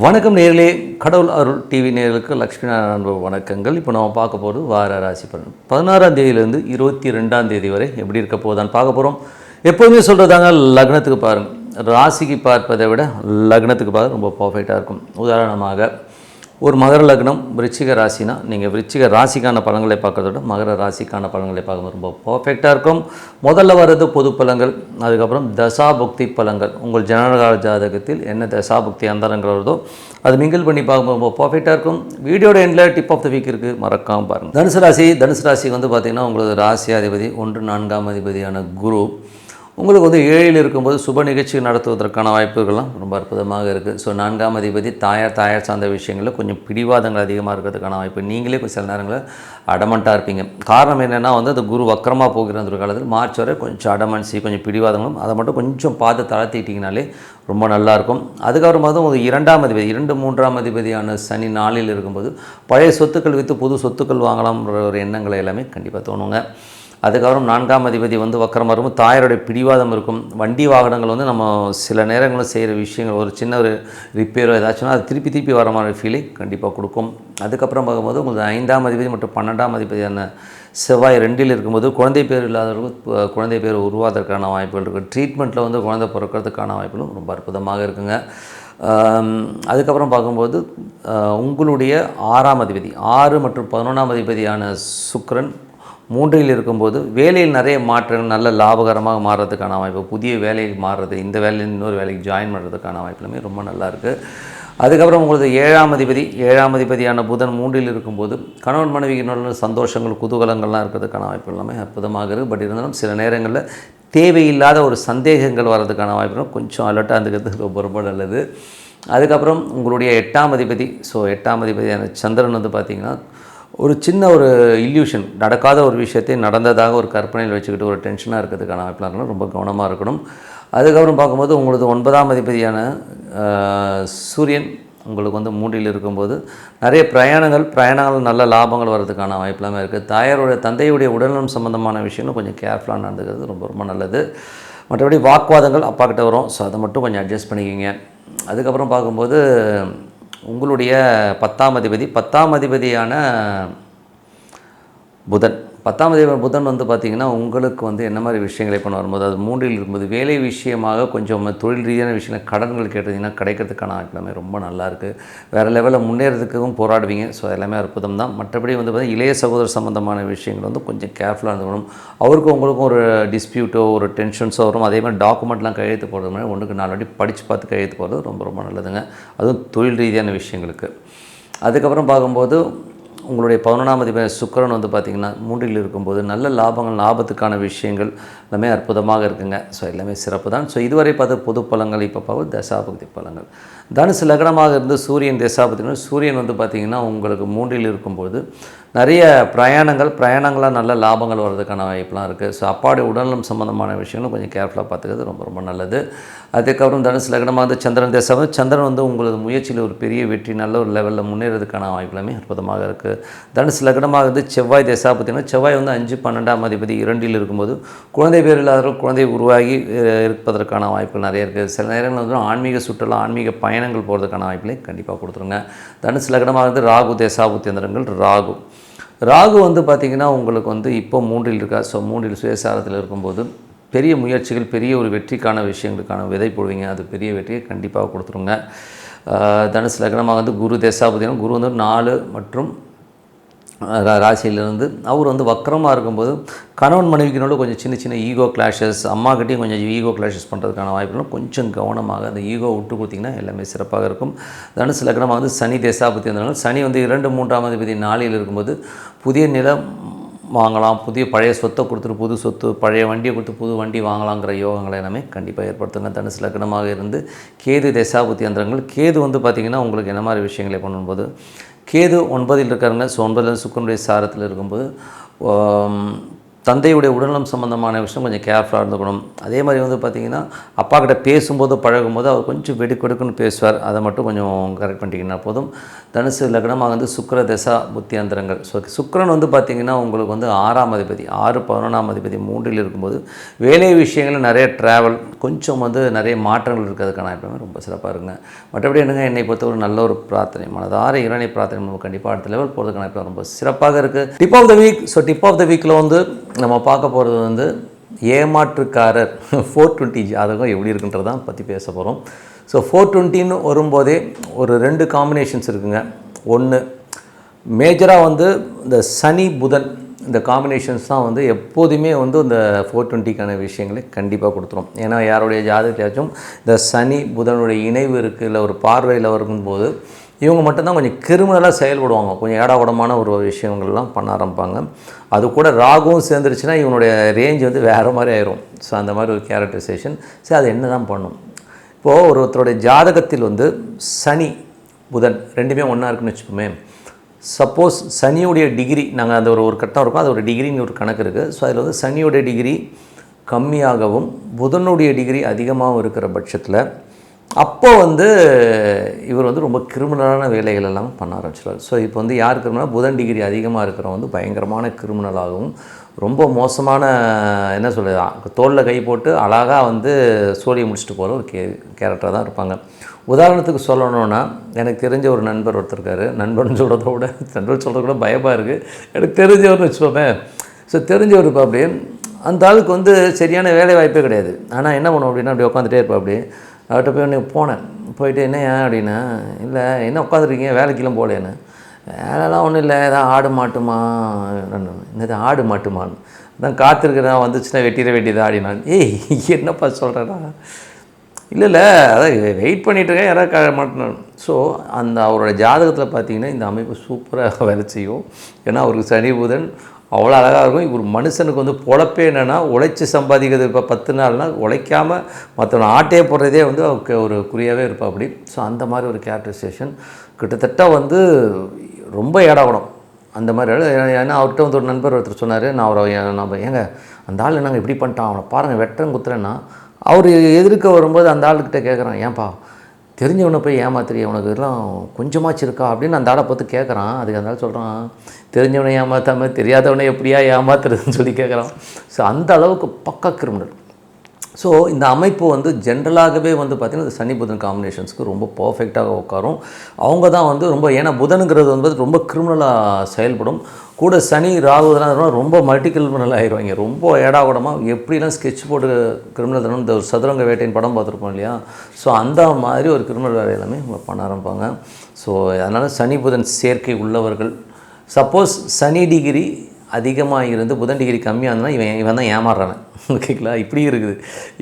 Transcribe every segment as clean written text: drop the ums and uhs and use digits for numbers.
வணக்கம் நேர்களே, கடவுள் அருள் டிவி நேர்களுக்கு லக்ஷ்மி நாராயண வணக்கங்கள். இப்போ நம்ம பார்க்க போகிறது வார ராசி பலன் 16ஆம் தேதியிலேருந்து 22ஆம் தேதி வரை எப்படி இருக்க போகுதான்னு பார்க்க போகிறோம். எப்போதுமே சொல்கிறதாங்க, லக்னத்துக்கு பாருங்கள், ராசிக்கு பார்ப்பதை விட லக்னத்துக்கு பார்க்க ரொம்ப பர்ஃபெக்டாக இருக்கும். உதாரணமாக ஒரு மகர லக்னம் விருச்சிக ராசினா நீங்கள் விருச்சிக ராசிக்கான பலன்களை பார்க்கறத விட மகர ராசிக்கான பலன்களை பார்க்கும்போது ரொம்ப பர்ஃபெக்டாக இருக்கும். முதல்ல வர்றது பொது பலன்கள், அதுக்கப்புறம் தசாபுக்தி பலன்கள். உங்கள் ஜனனகால ஜாதகத்தில் என்ன தசாபுக்தி அந்தரங்கள் வருதோ அது மிங்கிள் பண்ணி பார்க்கும்போது ரொம்ப பர்ஃபெக்டாக இருக்கும். வீடியோட எண்டில் டிப் ஆஃப் த வீக் இருக்குது, மறக்காமல் பாருங்கள். தனுசு ராசி வந்து பார்த்திங்கன்னா உங்களுக்கு ராசியாதிபதி 1-4ஆம் அதிபதியான குரு உங்களுக்கு வந்து 7ல் இருக்கும்போது சுப நிகழ்ச்சி நடத்துவதற்கான வாய்ப்புகள்லாம் ரொம்ப அற்புதமாக இருக்குது. ஸோ 4ஆம் அதிபதி தாயார் சார்ந்த விஷயங்களில் கொஞ்சம் பிடிவாதங்கள் அதிகமாக இருக்கிறதுக்கான வாய்ப்பு. நீங்களே சில நேரங்களில் அடமண்ட்டாக இருப்பீங்க. காரணம் என்னென்னா வந்து அந்த குரு வக்கரமாக போகிற அந்த காலத்தில் மார்ச் வரை கொஞ்சம் அடமன்சி, கொஞ்சம் பிடிவாதங்களும் அதை மட்டும் கொஞ்சம் பார்த்து தளர்த்திட்டிங்கனாலே ரொம்ப நல்லாயிருக்கும். அதுக்கப்புறமா தான் ஒரு 2ஆம் அதிபதி 2-3ஆம் அதிபதியான சனி 4ல் இருக்கும்போது பழைய சொத்துக்கள் விற்று புது சொத்துக்கள் வாங்கலாம்ன்ற ஒரு எண்ணங்களை எல்லாமே கண்டிப்பாக தோணுங்க. அதுக்கப்புறம் 4ஆம் அதிபதி வந்து வக்கரமாக இருக்கும், தாயாருடைய பிடிவாதம் இருக்கும். வண்டி வாகனங்கள் வந்து நம்ம சில நேரங்களில் செய்கிற விஷயங்கள் ஒரு சின்ன ஒரு ரிப்பேரோ ஏதாச்சும்னா அது திருப்பி வர மாதிரி ஃபீலை கண்டிப்பாக கொடுக்கும். அதுக்கப்புறம் பார்க்கும்போது உங்களுக்கு 5ஆம் அதிபதி மற்றும் 12ஆம் அதிபதியான செவ்வாய் 2ல் இருக்கும்போது குழந்தை பேர் இல்லாதவர்களுக்கு குழந்தை பேர் உருவாவதற்கான வாய்ப்புகள் இருக்குது. ட்ரீட்மெண்ட்டில் வந்து குழந்தை பிறக்கிறதுக்கான வாய்ப்புகளும் ரொம்ப அற்புதமாக இருக்குங்க. அதுக்கப்புறம் பார்க்கும்போது உங்களுடைய 6ஆம் அதிபதி 6 மற்றும் 11ஆம் அதிபதியான சுக்கிரன் 3ல் இருக்கும்போது வேலையில் நிறைய மாற்றங்கள், நல்ல லாபகரமாக மாறுறதுக்கான வாய்ப்பு, புதிய வேலைக்கு மாறுறது, இந்த வேலையில் இன்னொரு வேலைக்கு ஜாயின் பண்ணுறதுக்கான வாய்ப்புகளுமே ரொம்ப நல்லாயிருக்கு. அதுக்கப்புறம் உங்களுக்கு 7ஆம் அதிபதியான புதன் 3ல் இருக்கும்போது கணவன் மனைவியினோட சந்தோஷங்கள் குதூகலங்கள்லாம் இருக்கிறதுக்கான வாய்ப்பு எல்லாமே அற்புதமாக இருக்குது. பட் இருந்தாலும் சில நேரங்களில் தேவையில்லாத ஒரு சந்தேகங்கள் வர்றதுக்கான வாய்ப்புகளும் கொஞ்சம் அலர்ட்டாக இருந்துக்கிறது ரொம்ப ரொம்ப நல்லது. அதுக்கப்புறம் உங்களுடைய 8ஆம் அதிபதி, 8ஆம் அதிபதியான சந்திரன் வந்து பார்த்திங்கன்னா ஒரு சின்ன ஒரு இல்யூஷன், நடக்காத ஒரு விஷயத்தை நடந்ததாக ஒரு கற்பனையில் வச்சுக்கிட்டு ஒரு டென்ஷனாக இருக்கிறதுக்கான வாய்ப்புலாம் இருக்கணும். ரொம்ப கவனமாக இருக்கணும். அதுக்கப்புறம் பார்க்கும்போது உங்களுக்கு 9ஆம் அதிபதியான சூரியன் உங்களுக்கு வந்து 3ல் இருக்கும்போது நிறைய பிரயாணங்கள் நல்ல லாபங்கள் வர்றதுக்கான வாய்ப்புலாமே இருக்குது. தந்தையுடைய உடல்நலம் சம்மந்தமான விஷயங்களும் கொஞ்சம் கேர்ஃபுல்லாக நடந்துக்கிறது ரொம்ப ரொம்ப நல்லது. மற்றபடி வாக்குவாதங்கள் அப்பா கிட்ட வரும், ஸோ அதை மட்டும் கொஞ்சம் அட்ஜஸ்ட் பண்ணிக்கிங்க. அதுக்கப்புறம் பார்க்கும்போது உங்களுடைய 10ஆம் அதிபதியான புதன் 10ஆம் அதிபதி புதன் வந்து பார்த்திங்கன்னா உங்களுக்கு வந்து என்ன மாதிரி விஷயங்களை பண்ண வரும்போது அது 3ல் இருக்கும்போது வேலை விஷயமாக கொஞ்சம் தொழில் ரீதியான விஷயங்கள் கடன்கள் கேட்டிங்கன்னா கிடைக்கிறதுக்கான எல்லாமே ரொம்ப நல்லாயிருக்கு. வேறு லெவலில் முன்னேறதுக்கும் போராடுவீங்க. ஸோ எல்லாமே அற்புதம் தான். மற்றபடி வந்து பார்த்திங்கன்னா இளைய சகோதரர் சம்மந்தமான விஷயங்கள் வந்து கொஞ்சம் கேர்ஃபுல்லாக இருந்துக்கணும். அவருக்கும் உங்களுக்கும் ஒரு டிஸ்பியூட்டோ ஒரு டென்ஷன்ஸோ வரும். அதே மாதிரி டாக்குமெண்ட்லாம் கையெழுத்து போடுறது மாதிரி 1க்கு 4 வாட்டி படித்து பார்த்து கையெழுத்து போடுறது ரொம்ப ரொம்ப நல்லதுங்க. அதுவும் தொழில் ரீதியான விஷயங்களுக்கு. அதுக்கப்புறம் பார்க்கும்போது உங்களுடைய 11ஆம் அதிபதி சுக்கிரன் வந்து பார்த்திங்கன்னா 3ல் இருக்கும்போது நல்ல லாபத்துக்கான விஷயங்கள் எல்லாமே அற்புதமாக இருக்குங்க. ஸோ எல்லாமே சிறப்பு தான். ஸோ இதுவரை பார்த்து பொது பலன்கள், இப்போ பார்க்க தசாபுக்தி பலன்கள். தனுசு லக்னமாக இருந்து சூரியன் தசாபுக்தி. சூரியன் வந்து பார்த்திங்கன்னா உங்களுக்கு 3ல் இருக்கும்போது நிறைய பிரயாணங்களாக நல்ல லாபங்கள் வர்றதுக்கான வாய்ப்புலாம் இருக்குது. ஸோ அப்பாவுடைய உடல்நலம் சம்மந்தமான விஷயங்களும் கொஞ்சம் கேர்ஃபுல்லாக பார்த்துக்கிறது ரொம்ப ரொம்ப நல்லது. அதுக்கப்புறம் தனுசு லக்னமாக வந்து சந்திரன் வந்து உங்களது முயற்சியில் ஒரு பெரிய வெற்றி, நல்ல ஒரு லெவலில் முன்னேறதுக்கான வாய்ப்புலாமே அற்புதமாக இருக்குது. தனுசு லக்னமாக வந்து செவ்வாய் தசாபுக்தினா செவ்வாய் வந்து 5-12ஆம் அதிபதி 2ல் இருக்கும்போது குழந்தை பேர் இல்லாதவர்கள் குழந்தை உருவாகி இருப்பதற்கான வாய்ப்புகள் நிறைய இருக்குது. சில நேரங்கள் வந்து ஆன்மீக சுற்றுலா, ஆன்மீக பயணங்கள் போகிறதுக்கான வாய்ப்புகளை கண்டிப்பாக கொடுத்துருங்க. தனுசு லக்னமாக வந்து ராகு தசாபுக்தி அந்தரங்கள். ராகு வந்து பார்த்திங்கன்னா உங்களுக்கு வந்து இப்போ 3ல் இருக்கா. ஸோ 3ல் சுயசாரத்தில் இருக்கும்போது பெரிய முயற்சிகள், பெரிய ஒரு வெற்றிக்கான விஷயங்களுக்கான விதை போடுவீங்க. அது பெரிய வெற்றியை கண்டிப்பாக கொடுத்துருங்க. தனுசு லக்னமாக வந்து குரு தசாபுக்தினா குரு வந்து 4 மற்றும் ராசியிலிருந்து அவர் வந்து வக்கரமாக இருக்கும்போது கணவன் மனைவிக்கினோட கொஞ்சம் சின்ன ஈகோ கிளாஷஸ், அம்மாக்கிட்டையும் கொஞ்சம் ஈகோ கிளாஷஸ் பண்ணுறதுக்கான வாய்ப்புகளும் கொஞ்சம் கவனமாக அந்த ஈகோ விட்டு கொடுத்திங்கன்னா எல்லாமே சிறப்பாக இருக்கும். தனுசு லக்னமாக வந்து சனி தசாபுக்தி இருந்தாலும் சனி வந்து 2-3ஆம் அதிபதி 4ல் இருக்கும்போது புதிய நிலம் வாங்கலாம், பழைய சொத்தை கொடுத்துட்டு புது சொத்து, பழைய வண்டியை கொடுத்து புது வண்டி வாங்கலாங்கிற யோகங்களை எல்லாமே கண்டிப்பாக ஏற்படுத்துங்க. தனுசு லக்னமாக இருந்து கேது தசாபுக்தி அந்தரங்கள். கேது வந்து பார்த்திங்கன்னா உங்களுக்கு என்ன மாதிரி விஷயங்களை பண்ணும்போது கேது 9ல் இருக்காருங்க. ஸோ 9ல் சுக்கிரனுடைய சாரத்தில் இருக்கும்போது தந்தையுடைய உடல்நலம் சம்மந்தமான விஷயம் கொஞ்சம் கேர்ஃபுல்லாக இருந்துக்கணும். அதே மாதிரி வந்து பார்த்திங்கன்னா அப்பா கிட்ட பேசும்போது பழகும்போது அவர் கொஞ்சம் வெடுக்குன்னு பேசுவார். அதை மட்டும் கொஞ்சம் கரெக்ட் பண்ணிட்டீங்கன்னா போதும். தனுசு லக்னமாக வந்து சுக்கிர தசா புத்தியந்திரங்கள். ஸோ சுக்கிரன் வந்து பார்த்திங்கன்னா உங்களுக்கு வந்து 6ஆம் அதிபதி, 6 11ஆம் அதிபதி 3ல் இருக்கும்போது வேலை விஷயங்களில் நிறைய ட்ராவல், கொஞ்சம் வந்து நிறைய மாற்றங்கள் இருக்கிறதுக்கான எப்பவுமே ரொம்ப சிறப்பாக இருக்குங்க. மற்றபடி என்னங்க, என்னை பொறுத்த ஒரு நல்ல ஒரு பிரார்த்தனை, மனதார இறைவனை பிரார்த்தனை நம்ம கண்டிப்பாக அடுத்த லெவல் போகிறதுக்கான இப்போ ரொம்ப சிறப்பாக இருக்குது. Tip of the week. So tip of the வீக்கில் வந்து நம்ம பார்க்க போகிறது வந்து ஏமாற்றுக்காரர் 420 ஜாதகம் எப்படி இருக்குன்றதான் பற்றி பேச போகிறோம். ஸோ 420ன்னு வரும்போதே ஒரு 2 காம்பினேஷன்ஸ் இருக்குங்க. ஒன்று மேஜராக வந்து இந்த சனி புதன், இந்த காம்பினேஷன்ஸ் தான் வந்து எப்போதுமே வந்து இந்த 420க்கான விஷயங்களை கண்டிப்பாக கொடுத்துரும். ஏன்னா யாருடைய ஜாதகத்தையாச்சும் இந்த சனி புதனுடைய இணைவு இருக்குது, இல்லை ஒரு பார்வையில் வரும்போது இவங்க மட்டும்தான் கொஞ்சம் கிரிமினலாக செயல்படுவாங்க, கொஞ்சம் ஏடாகுடமான ஒரு விஷயங்கள்லாம் பண்ண ஆரம்பிப்பாங்க. அது கூட ராகுவும் சேர்ந்துருச்சுன்னா இவனுடைய ரேஞ்ச் வந்து வேறு மாதிரி ஆயிரும். ஸோ அந்த மாதிரி ஒரு கேரக்டரைசேஷன். சரி, அது என்ன தான் பண்ணும்? இப்போது ஒருத்தருடைய ஜாதகத்தில் வந்து சனி புதன் ரெண்டுமே ஒன்றா இருக்குன்னு வச்சுப்போமே. சப்போஸ் சனியுடைய டிகிரி, நாங்கள் அந்த ஒரு கட்டம் இருக்கும், அது ஒரு டிகிரின்னு ஒரு கணக்கு இருக்குது. ஸோ அதில் வந்து சனியுடைய டிகிரி கம்மியாகவும் புதனுடைய டிகிரி அதிகமாகவும் இருக்கிற பட்சத்தில் அப்போ வந்து இவர் வந்து ரொம்ப கிரிமினலான வேலைகள் எல்லாம் பண்ண ஆரம்பிச்சிடுவார். ஸோ இப்போ வந்து யார் கிரிமினல்? புதன் டிகிரி அதிகமாக இருக்கிறவங்க வந்து பயங்கரமான கிரிமினலாகவும் ரொம்ப மோசமான, என்ன சொல்கிறது, தோளில் கை போட்டு அழகாக வந்து சோழியை முடிச்சுட்டு போகிற ஒரு கேரக்டராக தான் இருப்பாங்க. உதாரணத்துக்கு சொல்லணுன்னா, எனக்கு தெரிஞ்ச ஒரு நண்பர் ஒருத்தர் இருக்கார். நண்பர்னு சொல்கிறத விட நண்பர் சொல்கிறது கூட பயமாக இருக்குது. எனக்கு தெரிஞ்சவர்னு வச்சுப்போமே. ஸோ தெரிஞ்சவர் இப்போ அப்படியே அந்த ஆளுக்கு வந்து சரியான வேலை வாய்ப்பே கிடையாது. ஆனால் என்ன பண்ணுவோம் அப்படின்னா, அப்படி உட்காந்துட்டே இருப்பா. அப்படி அவர்கிட்ட போய் ஒன்று போனேன். போயிட்டு என்ன ஏன் அப்படின்னா, இல்லை என்ன உட்காந்துருக்கீங்க, வேலைக்கெல்லாம் போகலேன்னு. வேலைலாம் ஒன்றும் இல்லை, ஏதாவது ஆடு மாட்டுமா, என்னது ஆடு மாட்டுமான்னு தான் காத்திருக்கிறேன், வந்துச்சுன்னா வெட்டிட வேண்டியது ஆடினான். ஏய் என்னப்பா சொல்கிறேன்னா, இல்லை அதான் வெயிட் பண்ணிகிட்ருக்கேன், யாராவது மாட்டினான். ஸோ அந்த அவரோட ஜாதகத்தில் பார்த்தீங்கன்னா இந்த அமைப்பு சூப்பராக வேலை செய்யும். ஏன்னா அவருக்கு சனி புதன் அவ்வளோ அழகாக இருக்கும். இவர் மனுஷனுக்கு வந்து பொழப்பே என்னென்னா உழைச்சி சம்பாதிக்கிறது. இப்போ 10 நாள்னால் உழைக்காமல் மற்றவனை ஆட்டையே போடுறதே வந்து அவருக்கு ஒரு குறியாகவே இருப்பா அப்படி. ஸோ அந்த மாதிரி ஒரு கேரக்டரைசேஷன் கிட்டத்தட்ட வந்து ரொம்ப ஏடாகணும் அந்த மாதிரி. ஏன்னா அவர்கிட்ட வந்து ஒரு நண்பர் ஒருத்தர் சொன்னார், நம்ம ஏங்க அந்த ஆள் நாங்கள் இப்படி பண்ணிட்டான், அவனை பாருங்கள் வெட்டுறேன் குத்துறேன்னா, அவர் எதிர்க்க வரும்போது அந்த ஆளுக்கிட்ட கேட்குறான், ஏன்பா தெரிஞ்சவனை போய் ஏமாத்துறீ, உனக்கு இதெல்லாம் கொஞ்சமாச்சு இருக்கா அப்படின்னு அந்த ஆளை பார்த்து கேட்குறான். அதுக்கு அந்த ஆள் சொல்கிறான், தெரிஞ்சவனை ஏமாற்றாமல் தெரியாதவனை எப்படியா ஏமாத்துறதுன்னு சொல்லி கேட்குறான். ஸோ அந்த அளவுக்கு பக்கா கிரிமினல். ஸோ இந்த அமைப்பு வந்து ஜென்ரலாகவே வந்து பார்த்திங்கன்னா இந்த சனி புதன் காம்பினேஷன்ஸ்க்கு ரொம்ப பர்ஃபெக்டாக உட்காரும். அவங்க தான் வந்து ரொம்ப, ஏன்னா புதனுங்கிறது வந்து ரொம்ப கிரிமினலாக செயல்படும். கூட சனி ராகுதெல்லாம் ரொம்ப மல்டி கிரிமினல் ஆகிடுவாங்க. ரொம்ப ஏடாகூடமாக எப்படிலாம் ஸ்கெட்ச் போட்டு கிரிமினல் தரம், இந்த ஒரு சதுரங்க வேட்டையின் படம் பார்த்துருப்போம் இல்லையா. ஸோ அந்த மாதிரி ஒரு கிரிமினல் வேலை எல்லாமே பண்ண ஆரம்பிப்பாங்க. ஸோ அதனால் சனி புதன் சேர்க்கை உள்ளவர்கள், சப்போஸ் சனி டிகிரி அதிகமாக இருந்து புதன் டிகிரி கம்மியாக இருந்தால் இவன் தான் ஏமாறுறான். ஓகேங்களா, இப்படி இருக்குது.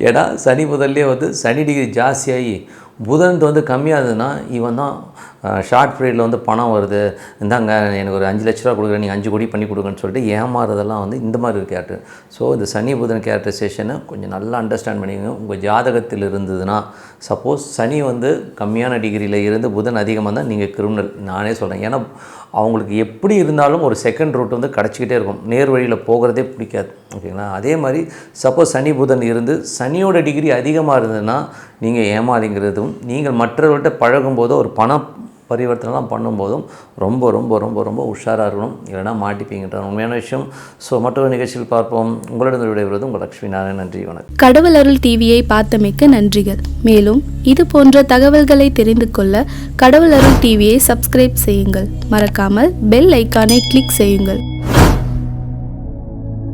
ஏன்னா சனி புதன்லேயே வந்து சனி டிகிரி ஜாஸ்தியாகி புதன் வந்து கம்மியாக இருந்ததுன்னா இவன் தான் ஷார்ட் பீரியடில் வந்து பணம் வருது, இந்தாங்க எனக்கு ஒரு 5 லட்ச ரூபா கொடுக்குறேன், நீங்கள் 5 கோடி பண்ணி கொடுங்கன்னு சொல்லிட்டு ஏமாறுறதெல்லாம் வந்து இந்த மாதிரி ஒரு கேரக்டர். ஸோ இந்த சனி புதன் கேரக்டரைசேஷனை கொஞ்சம் நல்லா அண்டர்ஸ்டாண்ட் பண்ணிக்கோங்க. உங்கள் ஜாதகத்தில் இருந்ததுன்னா, சப்போஸ் சனி வந்து கம்மியான டிகிரியில் இருந்து புதன் அதிகமாக இருந்தால் நீங்கள் கிரிமினல், நானே சொல்கிறேன். ஏன்னா அவங்களுக்கு எப்படி இருந்தாலும் ஒரு செகண்ட் ரூட் வந்து கிடச்சிக்கிட்டே இருக்கும், நேர் வழியில் போகிறதே பிடிக்காது. ஓகேங்களா, அதே மாதிரி சப்போஸ் சனி புதன் இருந்து சனியோட டிகிரி அதிகமாக இருந்ததுன்னா நீங்கள் ஏமாளிங்கிறதும், நீங்கள் மற்றவர்கள்ட்ட பழகும்போதோ ஒரு பண பரிவர்த்தனைலாம் பண்ணும்போதும் ரொம்ப ரொம்ப ரொம்ப ரொம்ப உஷாராக இருக்கணும், இல்லைனா மாட்டிப்பீங்கன்ற உண்மையான விஷயம். ஸோ மற்றொரு நிகழ்ச்சியில் பார்ப்போம். உங்களிடம் விடைபெறுவது உங்கள் லக்ஷ்மி நாராயணன். நன்றி, வணக்கம். கடவுள் அருள் டிவியை பார்த்தமைக்க நன்றிகள். மேலும் இது போன்ற தகவல்களை தெரிந்து கொள்ள கடவுள் அருள் டிவியை சப்ஸ்கிரைப் செய்யுங்கள். மறக்காமல் பெல் ஐக்கானை கிளிக் செய்யுங்கள்.